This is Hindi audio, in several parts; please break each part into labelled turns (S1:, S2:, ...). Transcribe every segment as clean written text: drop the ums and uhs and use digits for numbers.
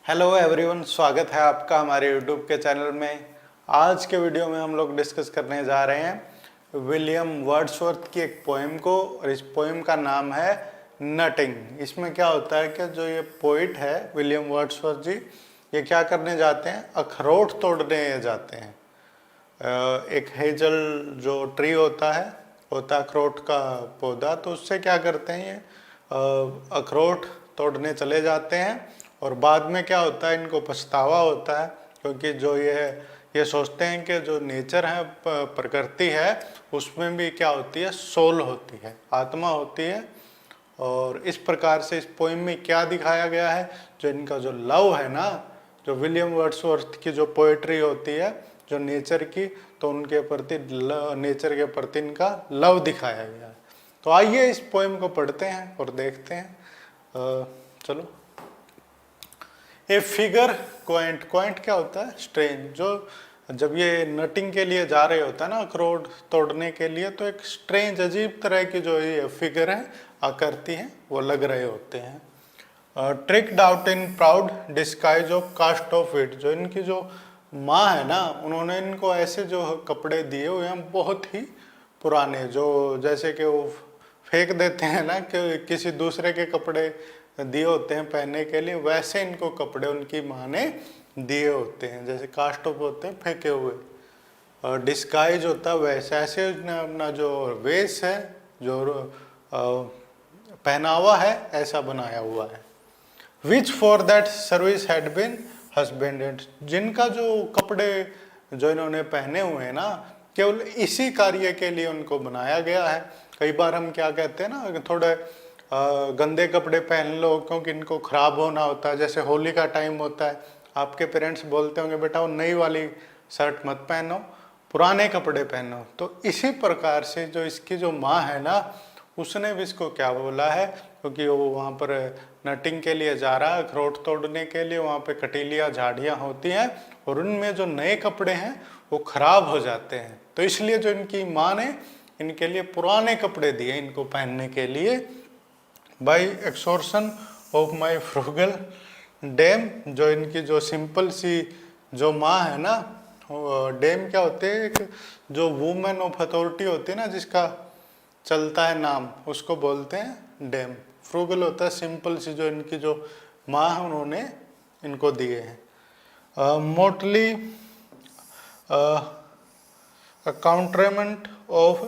S1: हेलो एवरीवन, स्वागत है आपका हमारे यूट्यूब के चैनल में। आज के वीडियो में हम लोग डिस्कस करने जा रहे हैं विलियम वर्ड्सवर्थ की एक पोएम को, और इस पोएम का नाम है नटिंग। इसमें क्या होता है कि जो ये पोइट है विलियम वर्ड्सवर्थ जी, ये क्या करने जाते हैं, अखरोट तोड़ने जाते हैं। एक हेजल जो ट्री होता है अखरोट का पौधा, तो उससे क्या करते हैं, ये अखरोट तोड़ने चले जाते हैं। और बाद में क्या होता है, इनको पछतावा होता है, क्योंकि जो ये सोचते हैं कि जो नेचर है, प्रकृति है, उसमें भी क्या होती है, सोल होती है, आत्मा होती है। और इस प्रकार से इस पोइम में क्या दिखाया गया है, जो इनका जो लव है ना, जो विलियम वर्ड्सवर्थ की जो पोएट्री होती है जो नेचर की, तो उनके प्रति नेचर के प्रति इनका लव दिखाया गया है। तो आइए इस पोएम को पढ़ते हैं और देखते हैं। चलो। ए फिगर क्वाइंट, क्वाइंट क्या होता है, स्ट्रेंज। जो जब ये नटिंग के लिए जा रहे होता है ना, अखरोट तोड़ने के लिए, तो एक स्ट्रेंज अजीब तरह की जो ये फिगर है, आकृति है, वो लग रहे होते हैं। Tricked out in proud disguise of cast off it. जो इनकी जो माँ है ना, उन्होंने इनको ऐसे जो कपड़े दिए हुए हैं बहुत ही पुराने, जो जैसे कि वो फेंक देते हैं ना कि किसी दूसरे के कपड़े दिए होते हैं पहनने के लिए, वैसे इनको कपड़े उनकी माँ ने दिए होते हैं, जैसे कास्ट ऑफ होते हैं फेंके हुए। और डिस्गाइज होता है वैसे, ऐसे अपना जो वेश है, जो पहनावा है, ऐसा बनाया हुआ है। Which for that service had been husbanded. जिनका जो कपड़े जो इन्होंने पहने हुए हैं ना, केवल इसी कार्य के लिए उनको बनाया गया है। कई बार हम क्या कहते हैं ना, थोड़े गंदे कपड़े पहन लो क्योंकि इनको खराब होना होता है। जैसे होली का टाइम होता है, आपके पेरेंट्स बोलते होंगे बेटा वो नई वाली शर्ट मत पहनो, पुराने कपड़े पहनो। तो इसी प्रकार से जो इसकी जो माँ है ना, उसने भी इसको क्या बोला है, क्योंकि वो वहाँ पर नटिंग के लिए जा रहा है, अखरोट तोड़ने के लिए। वहाँ पे कटीलियाँ झाड़ियाँ होती हैं और उनमें जो नए कपड़े हैं वो खराब हो जाते हैं, तो इसलिए जो इनकी माँ ने इनके लिए पुराने कपड़े दिए इनको पहनने के लिए। By exhortation of my frugal dame. जो इनकी जो सिंपल सी जो माँ है ना, डेम क्या होते हैं, एक जो वुमेन ऑफ अथॉरिटी होती है ना, जिसका चलता है नाम, उसको बोलते हैं डेम। फ्रूगल होता है सिंपल सी, जो इनकी जो माँ है उन्होंने इनको दिए हैं। मोटली अकाउंट्रेमेंट ऑफ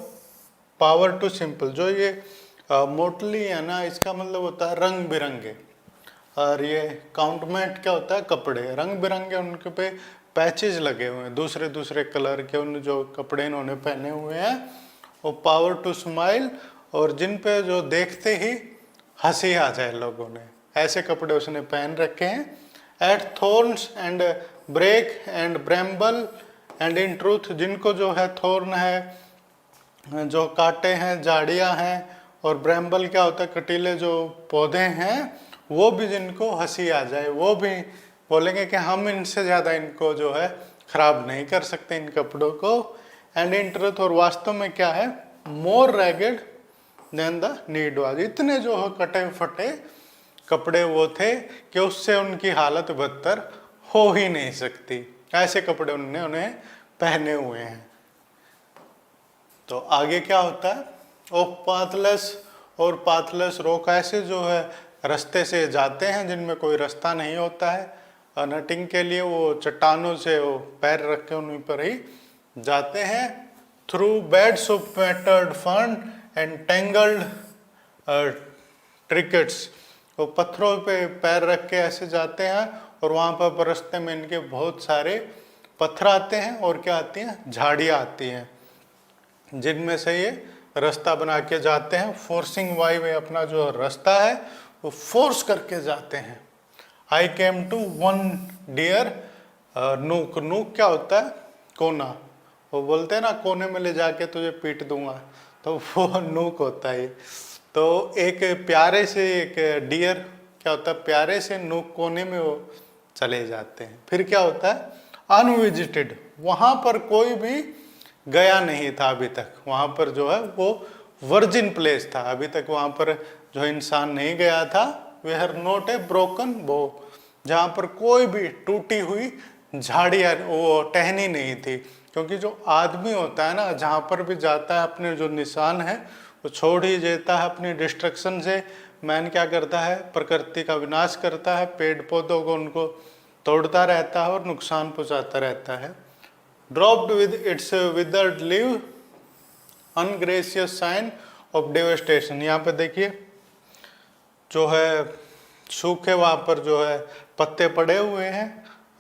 S1: पावर टू सिंपल। जो ये मोटली है ना, इसका मतलब होता है रंग बिरंगे, और ये काउंटमेंट क्या होता है, कपड़े रंग बिरंगे, उनके पे पैचेज लगे हुए हैं दूसरे दूसरे कलर के, उन जो कपड़े इन्होंने पहने हुए हैं। वो पावर टू स्माइल, और जिन पे जो देखते ही हंसी आ जाए लोगों ने, ऐसे कपड़े उसने पहन रखे हैं। At thorns and brake and bramble and in truth. जिनको जो है थॉर्न है, जो कांटे हैं, झाड़ियाँ हैं, और ब्रैम्बल क्या होता है, कटीले जो पौधे हैं, वो भी जिनको हंसी आ जाए, वो भी बोलेंगे कि हम इनसे ज़्यादा इनको जो है खराब नहीं कर सकते इन कपड़ों को। एंड इन ट्रूथ, और वास्तव में क्या है, मोर ragged then the need was. इतने जो है कटे फटे कपड़े वो थे कि उससे उनकी हालत बदतर हो ही नहीं सकती, ऐसे कपड़े उन्होंने उन्हें पहने हुए हैं। तो आगे क्या होता है, ऑफ पाथलेस, और पाथलेस रोक, ऐसे जो है रास्ते से जाते हैं जिनमें कोई रास्ता नहीं होता है। नटिंग के लिए वो चट्टानों से वो पैर रख के उन्हीं पर ही जाते हैं। थ्रू बेड्स ऑफ पैटर्ड फर्न एंड टेंगल्ड ट्रिकेट्स। वो पत्थरों पे पैर रख के ऐसे जाते हैं, और वहाँ पर रास्ते में इनके बहुत सारे पत्थर आते हैं, और क्या आती हैं, झाड़ियाँ आती हैं, जिनमें से ये रास्ता बना के जाते हैं। फोर्सिंग वाई वे, अपना जो रास्ता है वो फोर्स करके जाते हैं। I came to one dear nook. Nook क्या होता है, कोना। वो बोलते हैं ना, कोने में ले जाके तुझे पीट दूंगा, तो वो नूक होता है। तो एक प्यारे से, एक डियर क्या होता है, प्यारे से नूक कोने में वो चले जाते हैं। फिर क्या होता है, अनविजिटेड, वहाँ पर कोई भी गया नहीं था अभी तक, वहाँ पर जो है वो वर्जिन प्लेस था, अभी तक वहाँ पर जो इंसान नहीं गया था। वे हर नोट ए ब्रोकन बो। जहाँ पर कोई भी टूटी हुई झाड़ियाँ वो टहनी नहीं थी, क्योंकि जो आदमी होता है ना, जहाँ पर भी जाता है अपने जो निशान है वो छोड़ ही देता है अपनी डिस्ट्रक्शन से। मैन क्या करता है, प्रकृति का विनाश करता है, पेड़ पौधों को उनको तोड़ता रहता है और नुकसान पहुंचाता रहता है। Dropped with its withered leave ungracious sign of devastation. यहाँ पे देखिए जो है सूखे वहाँ पर जो है पत्ते पड़े हुए हैं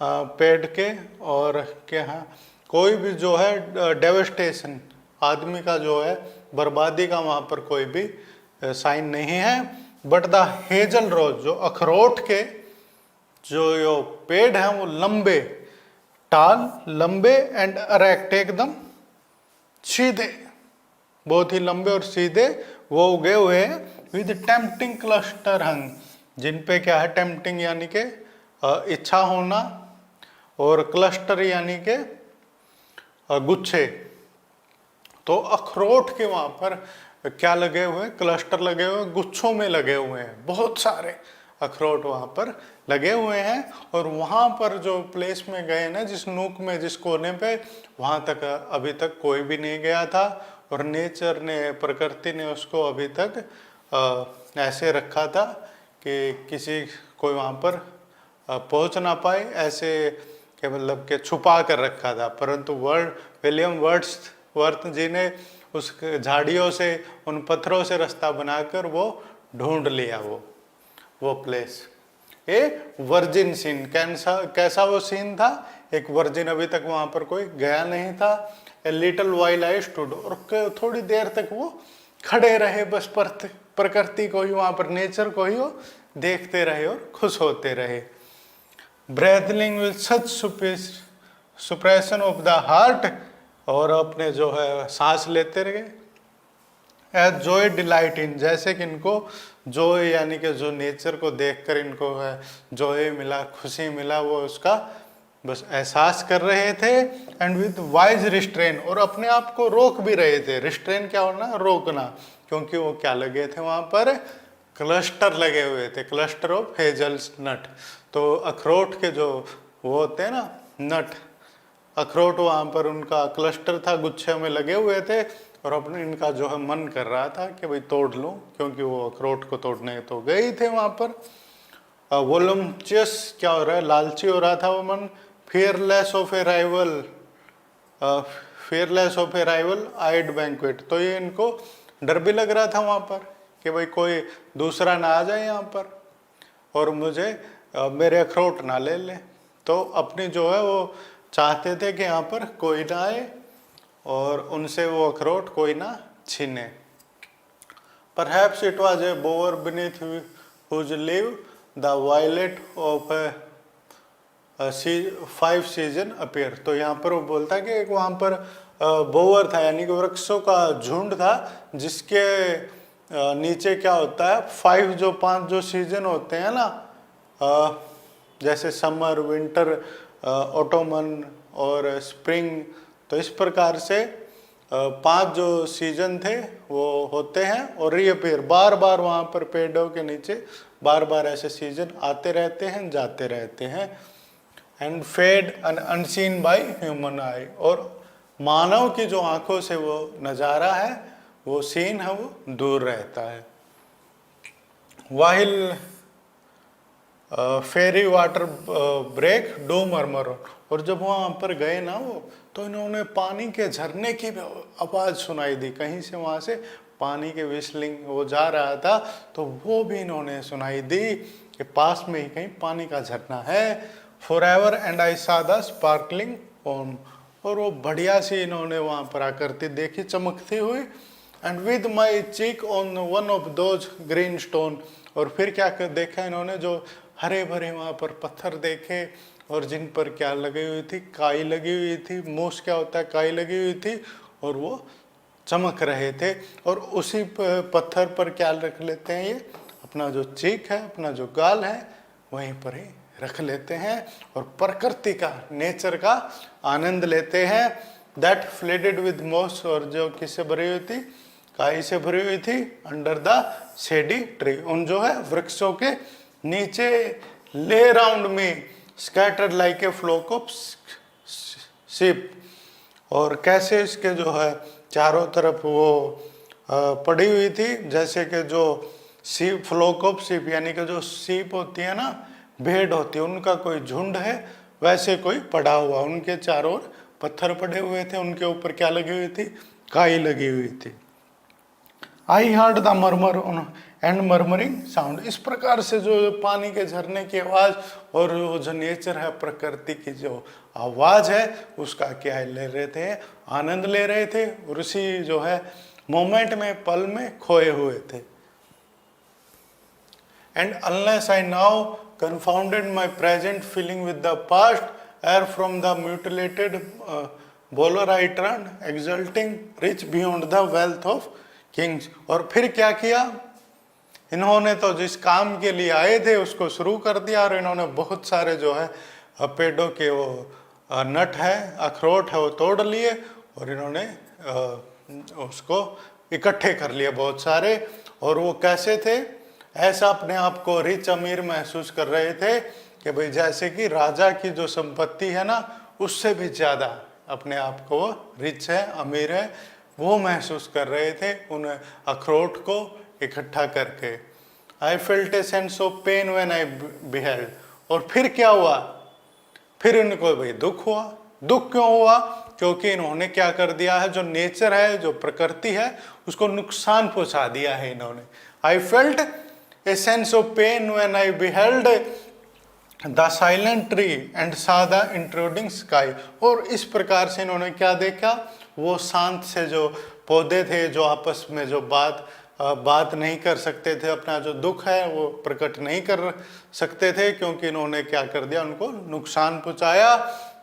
S1: पेड़ के, और क्या कोई भी जो है डेवेस्टेशन आदमी का जो है बर्बादी का वहाँ पर कोई भी साइन नहीं है। बट द हेजल रोज, जो अखरोट के जो पेड़ हैं वो लंबे, टाल, लंबे एंड अरेक्ट, एकदम सीधे, बहुत ही लंबे और सीधे वो उगे हुए हैं। विद टेम्पटिंग क्लस्टर हंग, जिन पे क्या है टेम्पटिंग यानी के इच्छा होना, और क्लस्टर यानी के गुच्छे। तो अखरोट के वहां पर क्या लगे हुए हैं, क्लस्टर लगे हुए हैं, गुच्छों में लगे हुए हैं, बहुत सारे अखरोट वहां पर लगे हुए हैं। और वहां पर जो प्लेस में गए ना, जिस नूक में, जिस कोने पे, वहां तक अभी तक कोई भी नहीं गया था, और नेचर ने, प्रकृति ने उसको अभी तक ऐसे रखा था कि किसी कोई वहां पर पहुंच ना पाए, ऐसे के मतलब के छुपा कर रखा था। परंतु विलियम वर्ड्सवर्थ जी ने उस झाड़ियों से, उन पत्थरों से रास्ता बनाकर वो ढूंढ लिया वो प्लेस। ये वर्जिन सीन, कैसा वो सीन था, एक वर्जिन, अभी तक वहां पर कोई गया नहीं था। A little while I stood, और थोड़ी देर तक वो खड़े रहे, बस प्रकृति को ही, वहां पर नेचर को ही वो देखते रहे और खुश होते रहे। Breathing with such suppression of the heart, और अपने जो है सांस लेते रहे। एज जॉय डिलाइट इन, जैसे कि इनको जॉय यानी कि जो नेचर को देखकर इनको है जॉय मिला, खुशी मिला, वो उसका बस एहसास कर रहे थे। एंड विद वाइज रिस्ट्रेन, और अपने आप को रोक भी रहे थे। रिस्ट्रेन क्या होना, रोकना, क्योंकि वो क्या लगे थे वहां पर, क्लस्टर लगे हुए थे, क्लस्टर ऑफ हेजल्स नट। तो अखरोट के जो वो होते हैं ना नट, अखरोट, वहां पर उनका क्लस्टर था, गुच्छे में लगे हुए थे, और अपने इनका जो है मन कर रहा था कि भाई तोड़ लूं, क्योंकि वो अखरोट को तोड़ने तो गए ही थे वहां पर। वोलम्चियस, क्या हो रहा है, लालची हो रहा था वो मन। Fearless of a rival, fearless of a rival eyed banquet, तो ये इनको डर भी लग रहा था वहां पर कि भाई कोई दूसरा ना आ जाए यहाँ पर और मुझे मेरे अखरोट ना ले ले। तो अपनी जो है वो चाहते थे कि यहाँ पर कोई ना आए और उनसे वो अखरोट कोई ना छीने। Perhaps it was a bower beneath whose leaf the violet of a 5 season appear। तो यहाँ पर वो बोलता है कि एक वहाँ पर बोवर था, यानी कि वृक्षों का झुंड था, जिसके नीचे क्या होता है, 5 जो सीजन होते हैं ना, जैसे समर, विंटर, ऑटोमन और स्प्रिंग, तो इस प्रकार से 5 जो सीजन थे वो होते हैं और रीअपीयर, बार बार वहाँ पर पेड़ों के नीचे बार बार ऐसे सीजन आते रहते हैं, जाते रहते हैं। And fade unseen by human eye, और मानव की जो आंखों से वो नज़ारा है, वो सीन है, वो दूर रहता है। वाहिल फेरी वाटर ब्रेक डू मरमर, और जब वहाँ पर गए ना वो, तो इन्होंने पानी के झरने की भी आवाज़ सुनाई दी, कहीं से वहाँ से पानी के विस्लिंग वो जा रहा था, तो वो भी इन्होंने सुनाई दी कि पास में ही कहीं पानी का झरना है। फॉरएवर एंड आई सा द स्पार्कलिंग ऑन, और वो बढ़िया सी इन्होंने वहाँ पर आकृति देखी चमकती हुई। And with my cheek on one of those green stone, और फिर क्या देखा इन्होंने, जो हरे भरे वहाँ पर पत्थर देखे और जिन पर क्या लगी हुई थी, काई लगी हुई थी, मूस क्या होता है, काई लगी हुई थी, और वो चमक रहे थे। और उसी पत्थर पर क्या रख लेते हैं, ये अपना जो चीक है, अपना जो गाल है, वहीं पर ही रख लेते हैं और प्रकृति का, नेचर का आनंद लेते हैं। दैट फ्लेडेड विद मॉस, और जो किससे भरी हुई थी, काई से भरी हुई थी, अंडर द शेडी ट्री, उन जो है वृक्षों के नीचे ले around me scattered like a fluke of ship. और कैसे इसके जो है चारों तरफ वो पड़ी हुई थी, जैसे कि जो सीप, फ्लोक ऑफ सीप यानी कि जो सीप होती है ना, भेड़ होती है, उनका कोई झुंड है, वैसे कोई पड़ा हुआ, उनके चारों ओर पत्थर पड़े हुए थे, उनके ऊपर क्या लगी हुई थी, काई लगी हुई थी। I heard the murmur and murmuring sound. इस प्रकार से जो पानी के झरने की आवाज और वो जो नेचर है, प्रकृति की जो आवाज है, उसका क्या ले रहे थे, आनंद ले रहे थे, और उसी जो है मोमेंट में, पल में खोए हुए थे। And unless I now confounded my present feeling with the past, ere from the mutilated bowler I turned, exulting, rich beyond the wealth of kings। और फिर क्या किया इन्होंने, तो जिस काम के लिए आए थे उसको शुरू कर दिया, और इन्होंने बहुत सारे जो है पेड़ों के वो नट है, अखरोट है, वो तोड़ लिए, और इन्होंने उसको इकट्ठे कर लिए बहुत सारे। और वो कैसे थे, ऐसा अपने आप को रिच अमीर महसूस कर रहे थे कि भाई जैसे कि राजा की जो संपत्ति है ना, उससे भी ज़्यादा अपने आप को वो रिच है, अमीर है, वो महसूस कर रहे थे उन अखरोट को इकट्ठा करके। I felt a sense of pain when I beheld. और फिर क्या हुआ, फिर इनको भाई दुख हुआ। दुख क्यों हुआ, क्योंकि इन्होंने क्या कर दिया है, जो नेचर है, जो प्रकृति है, उसको नुकसान पहुंचा दिया है इन्होंने। I felt a sense of pain when I beheld the silent tree and saw the intruding sky। और इस प्रकार से इन्होंने क्या देखा, वो शांत से जो पौधे थे, जो आपस में जो बात नहीं कर सकते थे, अपना जो दुख है वो प्रकट नहीं कर सकते थे, क्योंकि इन्होंने क्या कर दिया, उनको नुकसान पहुंचाया।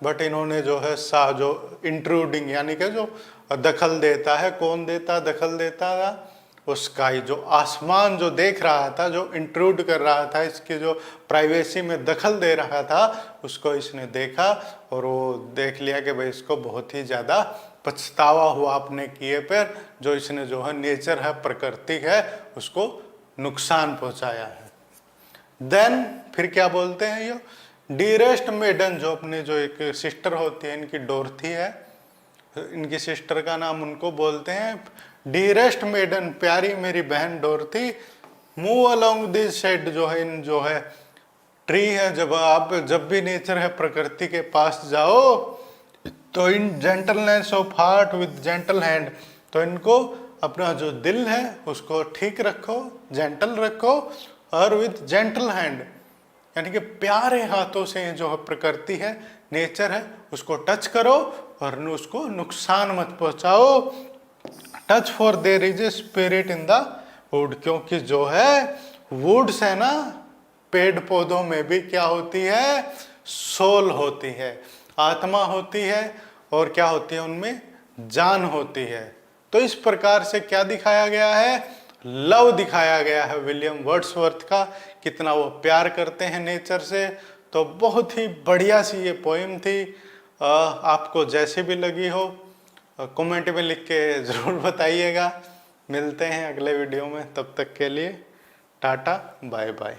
S1: बट इन्होंने जो है जो इंट्रूडिंग यानी कि जो दखल देता है, कौन देता, दखल देता था, उसका ही जो आसमान जो देख रहा था, जो इंट्रूड कर रहा था, इसकी जो प्राइवेसी में दखल दे रहा था, उसको इसने देखा, और वो देख लिया कि भाई इसको बहुत ही ज़्यादा पछतावा हुआ अपने किए पर, जो इसने जो है नेचर है, प्रकृति है, उसको नुकसान पहुंचाया है। देन फिर क्या बोलते हैं, ये डियरेस्ट मेडन, जो अपने जो एक सिस्टर होती है, इनकी डोरथी है, इनकी सिस्टर का नाम उनको बोलते हैं डियरेस्ट मेडन, प्यारी मेरी बहन Dorothy, move along this shade, जो है इन जो है ट्री है, जब आप जब भी नेचर है, प्रकृति के पास जाओ, तो in gentleness of heart with gentle hand, तो इनको अपना जो दिल है उसको ठीक रखो, जेंटल रखो, और विद जेंटल हैंड यानी कि प्यारे हाथों से जो है प्रकृति है, नेचर है, उसको टच करो और उसको नुकसान मत पहुंचाओ। Touch for there is a spirit in the wood, क्योंकि जो है वुड्स है ना, पेड़ पौधों में भी क्या होती है, सोल होती है, आत्मा होती है, और क्या होती है, उनमें जान होती है। तो इस प्रकार से क्या दिखाया गया है, लव दिखाया गया है विलियम वर्ड्सवर्थ का, कितना वो प्यार करते हैं नेचर से। तो बहुत ही बढ़िया सी ये पोएम थी। आपको जैसे भी लगी हो कमेंट में लिख के ज़रूर बताइएगा। मिलते हैं अगले वीडियो में, तब तक के लिए टाटा बाय बाय।